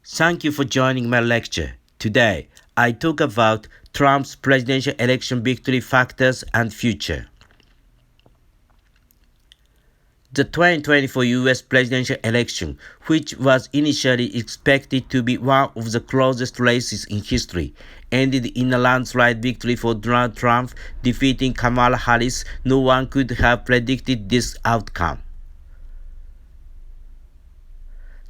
Thank you for joining my lecture. Today, I talk about Trump's presidential election victory factors and future. The 2024 US presidential election, which was initially expected to be one of the closest races in history, ended in a landslide victory for Donald Trump, defeating Kamala Harris. No one could have predicted this outcome.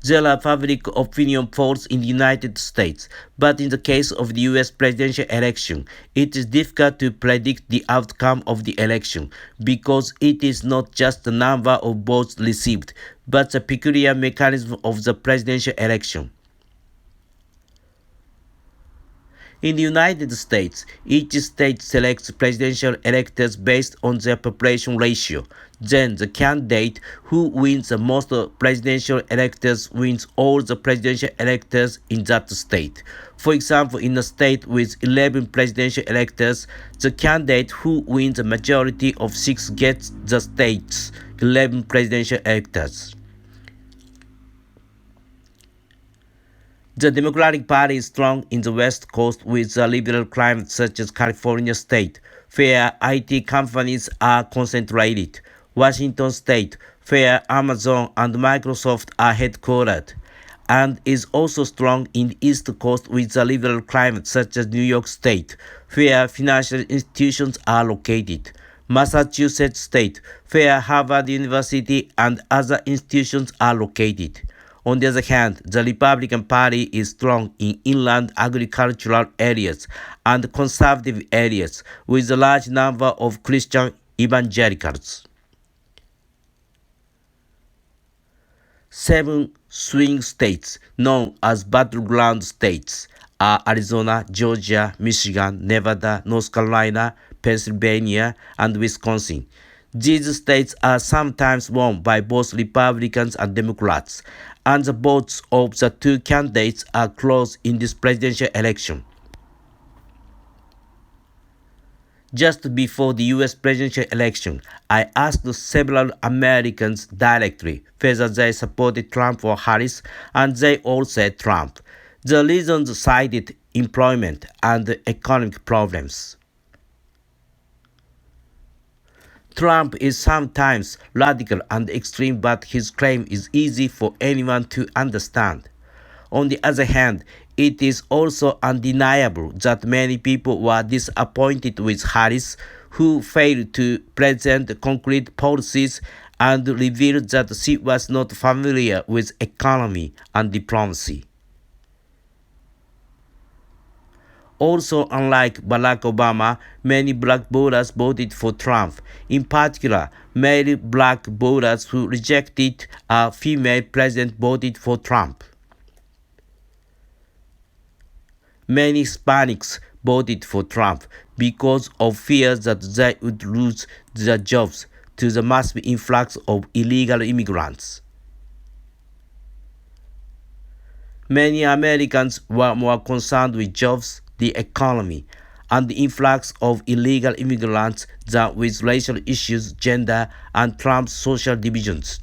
There are public opinion polls in the United States, but in the case of the US presidential election, it is difficult to predict the outcome of the election because it is not just the number of votes received, but the peculiar mechanism of the presidential election. In the United States, each state selects presidential electors based on their population ratio. Then the candidate who wins the most presidential electors wins all the presidential electors in that state. For example, in a state with 11 presidential electors, the candidate who wins a majority of 6 gets the state's 11 presidential electors. The Democratic Party is strong in the West Coast with a liberal climate such as California State, where IT companies are concentrated, Washington State, where Amazon and Microsoft are headquartered, and is also strong in the East Coast with a liberal climate such as New York State, where financial institutions are located, Massachusetts State, where Harvard University and other institutions are located. On the other hand, the Republican Party is strong in inland agricultural areas and conservative areas with a large number of Christian evangelicals. 7 swing states, known as battleground states, are Arizona, Georgia, Michigan, Nevada, North Carolina, Pennsylvania, and Wisconsin. These states are sometimes won by both Republicans and Democrats, and the votes of the two candidates are close in this presidential election. Just before the US presidential election, I asked several Americans directly whether they supported Trump or Harris, and they all said Trump. The reasons cited employment and economic problems. Trump is sometimes radical and extreme, but his claim is easy for anyone to understand. On the other hand, it is also undeniable that many people were disappointed with Harris, who failed to present concrete policies and revealed that she was not familiar with economy and diplomacy. Also, unlike Barack Obama, many black voters voted for Trump. In particular, male black voters who rejected a female president voted for Trump. Many Hispanics voted for Trump because of fears that they would lose their jobs to the massive influx of illegal immigrants. Many Americans were more concerned with jobs, the economy, and the influx of illegal immigrants than with racial issues, gender, and Trump's social divisions.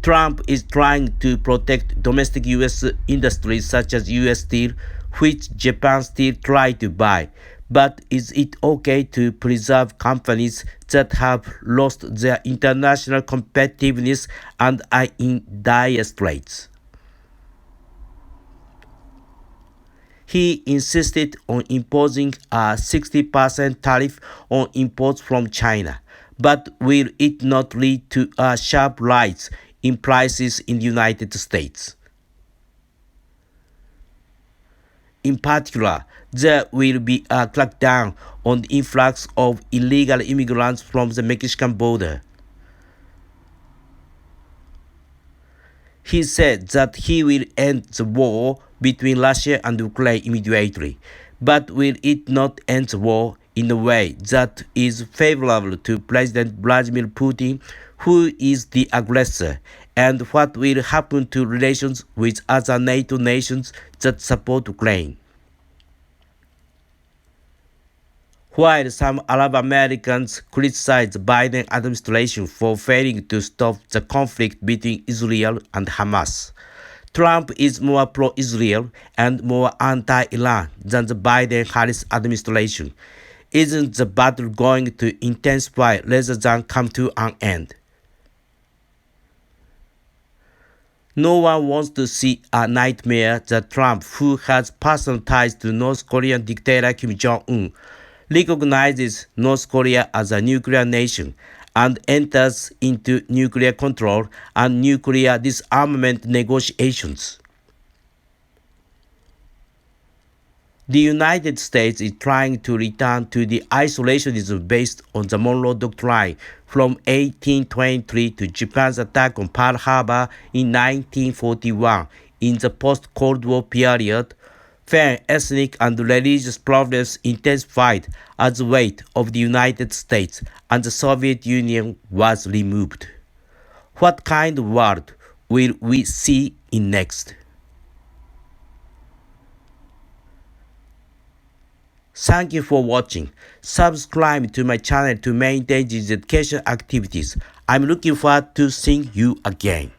Trump is trying to protect domestic U.S. industries such as U.S. Steel, which Japan still tries to buy. But is it okay to preserve companies that have lost their international competitiveness and are in dire straits? He insisted on imposing a 60% tariff on imports from China, but will it not lead to a sharp rise in prices in the United States? In particular, there will be a crackdown on the influx of illegal immigrants from the Mexican border. He said that he will end the war between Russia and Ukraine immediately, but will it not end the war in a way that is favorable to President Vladimir Putin, who is the aggressor, and what will happen to relations with other NATO nations that support Ukraine? While some Arab Americans criticize the Biden administration for failing to stop the conflict between Israel and Hamas, Trump is more pro-Israel and more anti-Iran than the Biden-Harris administration. Isn't the battle going to intensify rather than come to an end? No one wants to see a nightmare that Trump, who has personal ties to North Korean dictator Kim Jong-un, recognizes North Korea as a nuclear nation and enters into nuclear control and nuclear disarmament negotiations. The United States is trying to return to the isolationism based on the Monroe Doctrine from 1823 to Japan's attack on Pearl Harbor in 1941. In the post-Cold War period, foreign ethnic and religious problems intensified as the weight of the United States and the Soviet Union was removed. What kind of world will we see in next? Thank you for watching. Subscribe to my channel to maintain these education activities. I'm looking forward to seeing you again.